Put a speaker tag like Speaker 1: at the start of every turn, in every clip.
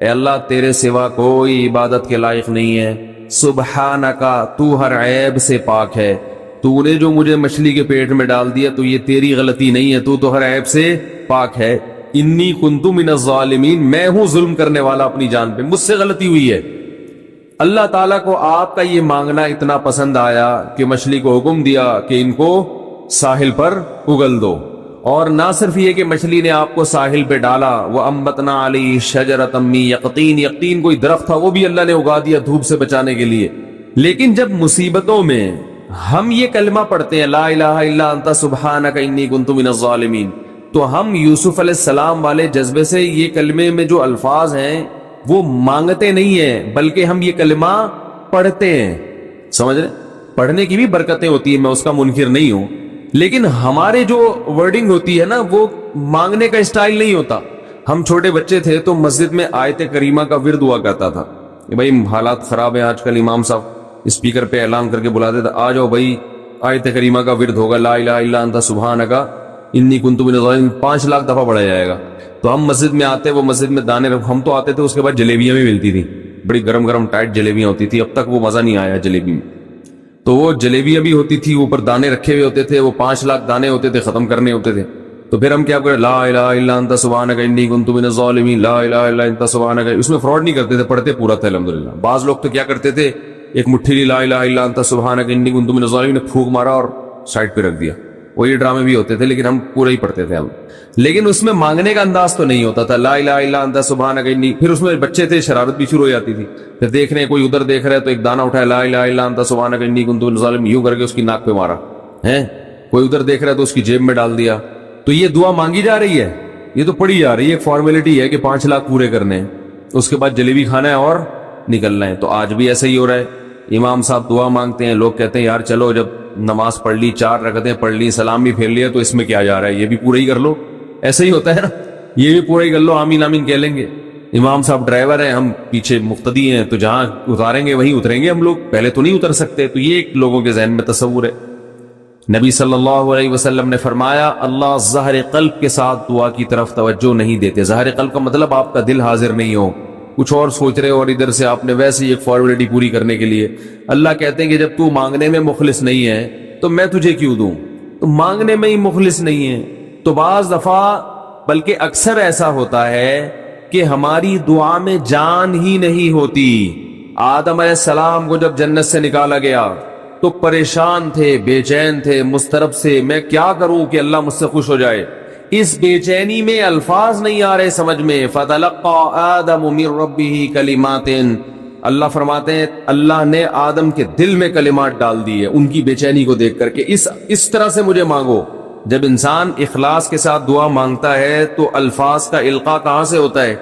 Speaker 1: اے اللہ تیرے سوا کوئی عبادت کے لائق نہیں ہے، سبحانکا تو ہر عیب سے پاک ہے، تو نے جو مجھے مچھلی کے پیٹ میں ڈال دیا تو یہ تیری غلطی نہیں ہے، تو ہر عیب سے پاک ہے، انی کنت من الظالمین، میں ہوں ظلم کرنے والا اپنی جان پہ، مجھ سے غلطی ہوئی ہے۔ اللہ تعالیٰ کو آپ کا یہ مانگنا اتنا پسند آیا کہ مچھلی کو حکم دیا کہ ان کو ساحل پر اگل دو، اور نہ صرف یہ کہ مچھلی نے آپ کو ساحل پہ ڈالا، وَأَنبَتْنَا عَلَيْهِ شَجَرَةً مِّن یقطین، یقطین کوئی درخت تھا وہ بھی اللہ نے اگا دیا دھوپ سے بچانے کے لیے۔ لیکن جب مصیبتوں میں ہم یہ کلمہ پڑھتے ہیں لا الہ الا انت سبحانک انی کنت من الظالمین، تو ہم یوسف علیہ السلام والے جذبے سے یہ کلمے میں جو الفاظ ہیں وہ مانگتے نہیں ہیں، بلکہ ہم یہ کلمہ پڑھتے ہیں۔ سمجھ رہے؟ پڑھنے کی بھی برکتیں ہوتی ہیں، میں اس کا منکر نہیں ہوں، لیکن ہمارے جو ورڈنگ ہوتی ہے نا وہ مانگنے کا اسٹائل نہیں ہوتا۔ ہم چھوٹے بچے تھے تو مسجد میں آیت کریمہ کا ورد ہوا کرتا تھا کہ بھائی حالات خراب ہیں آج کل، امام صاحب اسپیکر پہ اعلان کر کے بلاتے تھے آ جاؤ بھائی آیت کریمہ کا ورد ہوگا، لا الہ الا انت سبحانک انی کنت من الظالمین، 5 لاکھ دفعہ پڑھا جائے گا۔ تو ہم مسجد میں آتے، وہ مسجد میں دانے ہم تو آتے تھے، اس کے بعد جلیبیاں بھی ملتی تھی، بڑی گرم گرم ٹائٹ جلیبیاں ہوتی تھی، اب تک وہ مزہ نہیں آیا جلیبی میں۔ تو وہ جلیبیاں بھی ہوتی تھی، اوپر دانے رکھے ہوئے ہوتے تھے، وہ 5 لاکھ دانے ہوتے تھے، ختم کرنے ہوتے تھے۔ تو پھر ہم کیا کریں، لا الہ الا انت سبحانک انی کنت من الظالمین، لا الہ الا انت سبحانک، اس میں فراڈ نہیں کرتے تھے، پڑھتے پورا تھا الحمدللہ۔ بعض لوگ تو کیا کرتے تھے، ایک مٹھی لی لا الہ الا انت سبحانک انی کنت من الظالمین، پھونک مارا اور سائڈ پہ رکھ دیا۔ وہ یہ ڈرامے بھی ہوتے تھے لیکن ہم پورا ہی پڑھتے تھے ہم، لیکن اس میں مانگنے کا انداز تو نہیں ہوتا تھا، لا الہ الا انت سبحانک انی۔ پھر اس میں بچے تھے، شرارت بھی شروع ہو جاتی تھی، پھر دیکھ رہے ہیں کوئی ادھر دیکھ رہا ہے تو ایک دانہ اٹھایا، لا الہ الا انت سبحانک انی کنت من الظالمین، یوں کر کے اس کی ناک پہ مارا ہے، کوئی ادھر دیکھ رہا ہے تو اس کی جیب میں ڈال دیا۔ تو یہ دعا مانگی جا رہی ہے، یہ تو پڑھی جا رہی ہے، ایک فارمیلٹی ہے کہ 5 لاکھ پورے کرنے ہیں، اس کے بعد جلیبی کھانا ہے اور نکلنا ہے۔ تو آج بھی ایسا ہی ہو رہا ہے، امام صاحب دعا مانگتے ہیں، لوگ کہتے ہیں یار چلو جب نماز پڑھ لی، 4 رکعتیں پڑھ لی، سلام بھی پھیر لیا، تو اس میں کیا جا رہا ہے، یہ بھی پورا ہی کر لو۔ ایسا ہی ہوتا ہے نا، یہ بھی پورا ہی کر لو، آمین آمین کہہ لیں گے۔ امام صاحب ڈرائیور ہیں، ہم پیچھے مقتدی ہیں، تو جہاں اتاریں گے وہیں اتریں گے ہم لوگ، پہلے تو نہیں اتر سکتے۔ تو یہ ایک لوگوں کے ذہن میں تصور ہے۔ نبی صلی اللہ علیہ وسلم نے فرمایا اللہ ظاہر قلب کے ساتھ دعا کی طرف توجہ نہیں دیتے۔ ظاہر قلب کا مطلب آپ کا دل حاضر نہیں ہو، کچھ اور سوچ رہے ہو، اور ادھر سے آپ نے ویسے ہی ایک فارمیلٹی پوری کرنے کے لیے۔ اللہ کہتے ہیں کہ جب تو مانگنے میں مخلص نہیں ہے تو میں تجھے کیوں دوں، تو مانگنے میں ہی مخلص نہیں ہے۔ تو بعض دفعہ بلکہ اکثر ایسا ہوتا ہے کہ ہماری دعا میں جان ہی نہیں ہوتی۔ آدم علیہ السلام کو جب جنت سے نکالا گیا تو پریشان تھے، بے چین تھے، مضطرب سے، میں کیا کروں کہ اللہ مجھ سے خوش ہو جائے۔ اس بے چینی میں الفاظ نہیں آ رہے سمجھ میں، فَتَلَقَّى آدَمُ مِن رَبِّهِ كَلِمَاتٍ، اللہ فرماتے ہیں اللہ نے آدم کے دل میں کلمات ڈال دیے ان کی بے چینی کو دیکھ کر کے اس طرح سے مجھے مانگو۔ جب انسان اخلاص کے ساتھ دعا مانگتا ہے تو الفاظ کا القاء کہاں سے ہوتا ہے؟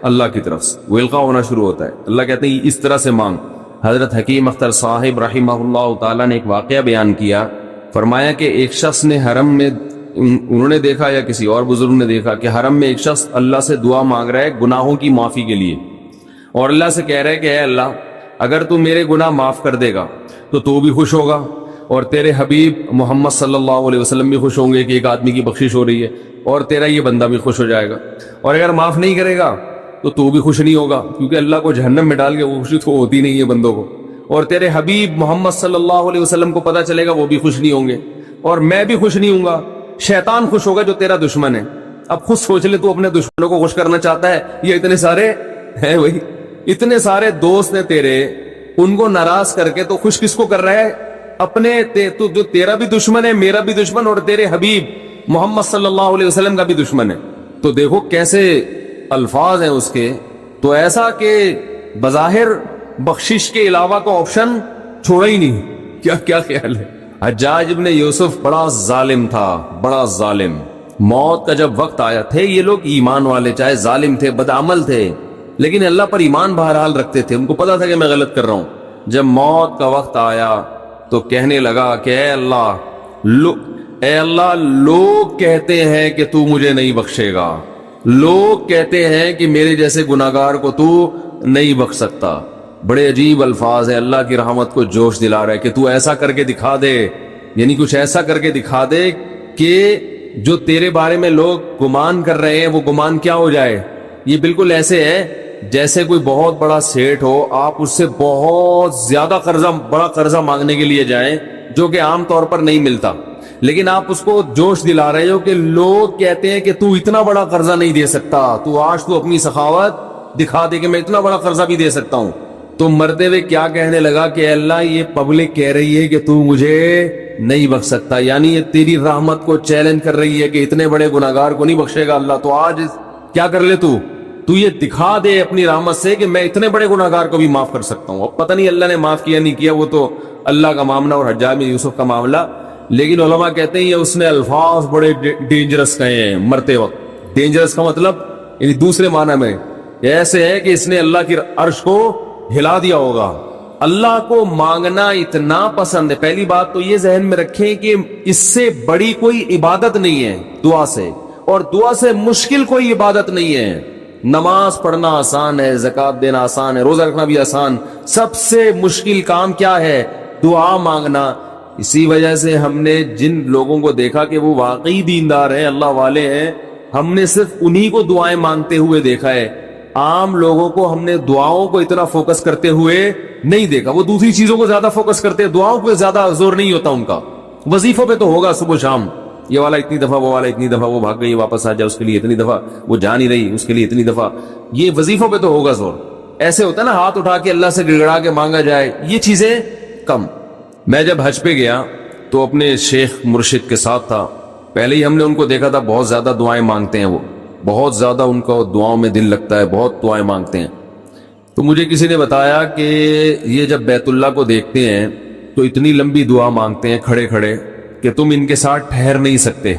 Speaker 1: اللہ کی طرف سے وہ القاء ہونا شروع ہوتا ہے۔ اللہ کہتے ہیں اس طرح سے مانگ۔ حضرت حکیم اختر صاحب رحمہ اللہ تعالیٰ نے ایک واقعہ بیان کیا، فرمایا کہ ایک شخص نے حرم میں، انہوں نے دیکھا یا کسی اور بزرگ نے دیکھا کہ حرم میں ایک شخص اللہ سے دعا مانگ رہا ہے گناہوں کی معافی کے لیے، اور اللہ سے کہہ رہا ہے کہ اے اللہ اگر تو میرے گناہ معاف کر دے گا تو بھی خوش ہوگا، اور تیرے حبیب محمد صلی اللہ علیہ وسلم بھی خوش ہوں گے کہ ایک آدمی کی بخشش ہو رہی ہے، اور تیرا یہ بندہ بھی خوش ہو جائے گا، اور اگر معاف نہیں کرے گا تو بھی خوش نہیں ہوگا، کیونکہ اللہ کو جہنم میں ڈال کے وہ خوشی تو ہوتی نہیں ہے بندوں کو، اور تیرے حبیب محمد صلی اللہ علیہ وسلم کو پتہ چلے گا وہ بھی خوش نہیں ہوں گے، اور میں بھی خوش نہیں ہوں گا، شیطان خوش ہوگا جو تیرا دشمن ہے۔ اب خود سوچ لے تو اپنے دشمنوں کو خوش کرنا چاہتا ہے، یہ اتنے سارے ہیں، وہی اتنے سارے دوست ہیں تیرے، ان کو ناراض کر کے تو خوش کس کو کر رہا ہے؟ اپنے تو جو تیرا بھی دشمن ہے، میرا بھی دشمن، اور تیرے حبیب محمد صلی اللہ علیہ وسلم کا بھی دشمن ہے۔ تو دیکھو کیسے الفاظ ہیں اس کے، تو ایسا کہ بظاہر بخشش کے علاوہ کو آپشن چھوڑا ہی نہیں۔ کیا خیال ہے؟ حجاج ابن یوسف بڑا ظالم تھا، بڑا ظالم۔ موت کا جب وقت آیا، تھے یہ لوگ ایمان والے، چاہے ظالم تھے، بدعمل تھے، لیکن اللہ پر ایمان بہرحال رکھتے تھے، ان کو پتا تھا کہ میں غلط کر رہا ہوں۔ جب موت کا وقت آیا تو کہنے لگا کہ اے اللہ لوگ کہتے ہیں کہ تو مجھے نہیں بخشے گا، لوگ کہتے ہیں کہ میرے جیسے گناہگار کو تو نہیں بخش سکتا۔ بڑے عجیب الفاظ ہیں، اللہ کی رحمت کو جوش دلا رہا ہے کہ تو ایسا کر کے دکھا دے، یعنی کچھ ایسا کر کے دکھا دے کہ جو تیرے بارے میں لوگ گمان کر رہے ہیں وہ گمان کیا ہو جائے۔ یہ بالکل ایسے ہے جیسے کوئی بہت بڑا سیٹ ہو, آپ اس سے بہت زیادہ بڑا قرضہ مانگنے کے لیے جائیں جو کہ عام طور پر نہیں ملتا, لیکن آپ اس کو جوش دلا رہے ہو کہ لوگ کہتے ہیں کہ تو اتنا بڑا قرضہ نہیں دے سکتا, تو آج تو اپنی سخاوت دکھا دے کہ میں اتنا بڑا قرضہ بھی دے سکتا ہوں. تو مرتے ہوئے کیا کہنے لگا کہ اللہ یہ پبلک کہہ رہی ہے کہ تو مجھے نہیں بخش سکتا, یعنی یہ تیری رحمت کو چیلنج کر رہی ہے کہ اتنے بڑے گناہگار کو نہیں بخشے گا اللہ, تو آج کیا کر لے تو یہ دکھا دے اپنی رحمت سے کہ میں اتنے بڑے گناہگار کو بھی معاف کر سکتا ہوں. اب پتہ نہیں اللہ نے معاف کیا نہیں کیا, وہ تو اللہ کا معاملہ اور حجاج بن یوسف کا معاملہ, لیکن علماء کہتے ہیں یہ اس نے الفاظ بڑے ڈینجرس کہے ہیں مرتے وقت. ڈینجرس کا مطلب یعنی دوسرے معنی میں ایسے ہے کہ اس نے اللہ کی عرش کو ہلا دیا ہوگا. اللہ کو مانگنا اتنا پسند ہے. پہلی بات تو یہ ذہن میں رکھیں کہ اس سے بڑی کوئی عبادت نہیں ہے دعا سے, اور دعا سے مشکل کوئی عبادت نہیں ہے. نماز پڑھنا آسان ہے, زکوٰۃ دینا آسان ہے, روزہ رکھنا بھی آسان. سب سے مشکل کام کیا ہے؟ دعا مانگنا. اسی وجہ سے ہم نے جن لوگوں کو دیکھا کہ وہ واقعی دیندار ہیں, اللہ والے ہیں, ہم نے صرف انہی کو دعائیں مانگتے ہوئے دیکھا ہے. عام لوگوں کو ہم نے دعاؤں کو اتنا فوکس کرتے ہوئے نہیں دیکھا. وہ دوسری چیزوں کو زیادہ فوکس کرتے ہیں, دعاؤں پہ زیادہ زور نہیں ہوتا ان کا. وظیفوں پہ تو ہوگا صبح شام, یہ والا اتنی دفعہ, وہ والا اتنی دفعہ, وہ بھاگ گئی واپس آ جائے اس کے لیے اتنی دفعہ, وہ جا نہیں رہی اس کے لیے اتنی دفعہ. یہ وظیفوں پہ تو ہوگا زور. ایسے ہوتا ہے نا ہاتھ اٹھا کے اللہ سے گڑگڑا کے مانگا جائے, یہ چیزیں کم. میں جب حج پہ گیا تو اپنے شیخ مرشد کے ساتھ تھا. پہلے ہی ہم نے ان کو دیکھا تھا بہت زیادہ دعائیں مانگتے ہیں, وہ بہت زیادہ ان کا دعاؤں میں دل لگتا ہے, بہت دعائیں مانگتے ہیں. تو مجھے کسی نے بتایا کہ یہ جب بیت اللہ کو دیکھتے ہیں تو اتنی لمبی دعا مانگتے ہیں کھڑے کھڑے کہ تم ان کے ساتھ ٹھہر نہیں سکتے.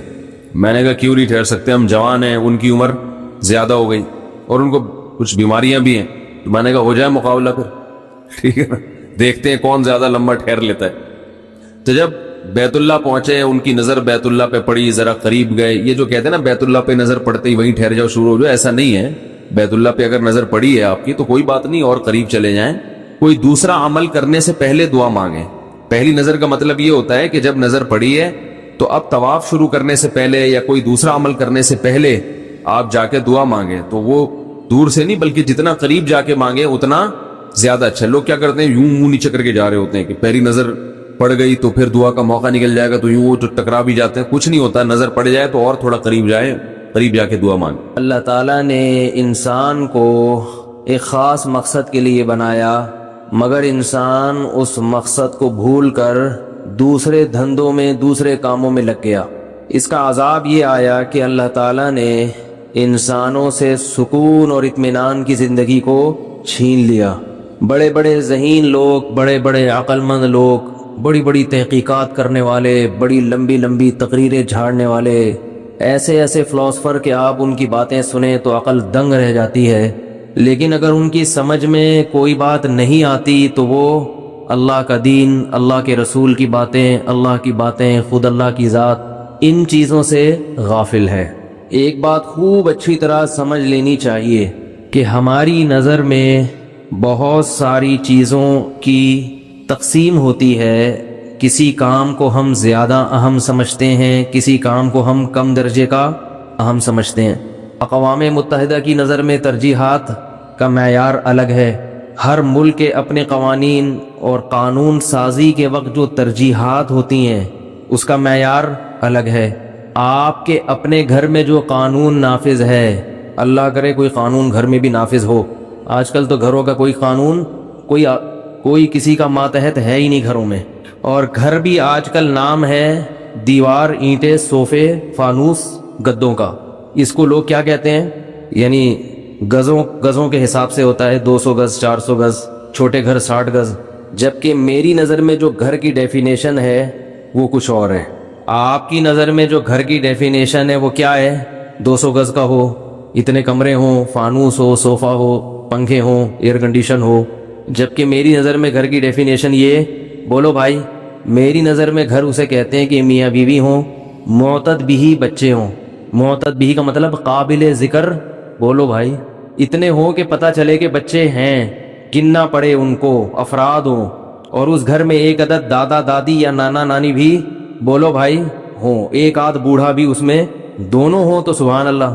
Speaker 1: میں نے کہا کیوں نہیں ٹھہر سکتے, ہم جوان ہیں, ان کی عمر زیادہ ہو گئی اور ان کو کچھ بیماریاں بھی ہیں. تو میں نے کہا ہو جائے مقابلہ پھر, ٹھیک ہے نا, دیکھتے ہیں کون زیادہ لمبا ٹھہر لیتا ہے. تو جب بیت اللہ پہنچے, ان کی نظر بیت اللہ پہ پڑی, ذرا قریب گئے. یہ جو کہتے ہیں نا بیت اللہ پہ نظر پڑتے ہی وہیں ٹھہر جاؤ شروع ہو جاؤ, ایسا نہیں ہے. بیت اللہ پہ اگر نظر پڑی ہے آپ کی تو کوئی بات نہیں, اور قریب چلے جائیں. کوئی دوسرا عمل کرنے سے پہلے دعا مانگیں. پہلی نظر کا مطلب یہ ہوتا ہے کہ جب نظر پڑی ہے تو اب طواف شروع کرنے سے پہلے یا کوئی دوسرا عمل کرنے سے پہلے آپ جا کے دعا مانگیں. تو وہ دور سے نہیں بلکہ جتنا قریب جا کے مانگیں اتنا زیادہ اچھا. لوگ کیا کرتے ہیں, یوں منہ نیچے کر کے جا رہے ہوتے ہیں کہ پہلی نظر پڑ گئی تو پھر دعا کا موقع نکل جائے گا, تو یوں وہ ٹکرا بھی جاتے ہیں. کچھ نہیں ہوتا, نظر پڑ جائے تو اور تھوڑا قریب جائے, قریب جا کے دعا مانگ.
Speaker 2: اللہ تعالیٰ نے انسان کو ایک خاص مقصد کے لیے بنایا, مگر انسان اس مقصد کو بھول کر دوسرے دھندوں میں, دوسرے کاموں میں لگ گیا. اس کا عذاب یہ آیا کہ اللہ تعالیٰ نے انسانوں سے سکون اور اطمینان کی زندگی کو چھین لیا. بڑے بڑے ذہین لوگ, بڑے بڑے عقل مند لوگ, بڑی بڑی تحقیقات کرنے والے, بڑی لمبی لمبی تقریریں جھاڑنے والے, ایسے ایسے فلاسفر کہ آپ ان کی باتیں سنیں تو عقل دنگ رہ جاتی ہے. لیکن اگر ان کی سمجھ میں کوئی بات نہیں آتی تو وہ اللہ کا دین, اللہ کے رسول کی باتیں, اللہ کی باتیں, خود اللہ کی ذات, ان چیزوں سے غافل ہے. ایک بات خوب اچھی طرح سمجھ لینی چاہیے کہ ہماری نظر میں بہت ساری چیزوں کی تقسیم ہوتی ہے. کسی کام کو ہم زیادہ اہم سمجھتے ہیں, کسی کام کو ہم کم درجے کا اہم سمجھتے ہیں. اقوام متحدہ کی نظر میں ترجیحات کا معیار الگ ہے. ہر ملک کے اپنے قوانین اور قانون سازی کے وقت جو ترجیحات ہوتی ہیں اس کا معیار الگ ہے. آپ کے اپنے گھر میں جو قانون نافذ ہے, اللہ کرے کوئی قانون گھر میں بھی نافذ ہو. آج کل تو گھروں کا کوئی قانون, کوئی کسی کا ماتحت ہے ہی نہیں گھروں میں. اور گھر بھی آج کل نام ہے دیوار, اینٹیں, صوفے, فانوس, گدوں کا. اس کو لوگ کیا کہتے ہیں, یعنی گزوں کے حساب سے ہوتا ہے, 200 گز, 400 گز, چھوٹے گھر 60 گز. جبکہ میری نظر میں جو گھر کی ڈیفینیشن ہے وہ کچھ اور ہے. آپ کی نظر میں جو گھر کی ڈیفینیشن ہے وہ کیا ہے, 200 گز کا ہو, اتنے کمرے ہوں, فانوس ہو, صوفہ ہو, پنکھے ہوں, ایئر کنڈیشن ہو. جبکہ میری نظر میں گھر کی ڈیفینیشن یہ, بولو بھائی, میری نظر میں گھر اسے کہتے ہیں کہ میاں بیوی ہوں, معتد بھی بچے ہوں. معتد بھی کا مطلب قابل ذکر, بولو بھائی, اتنے ہوں کہ پتہ چلے کہ بچے ہیں, گننا پڑے ان کو, افراد ہوں. اور اس گھر میں ایک عدد دادا دادی یا نانا نانی بھی, بولو بھائی, ہوں. ایک آدھ بوڑھا بھی اس میں, دونوں ہوں تو سبحان اللہ.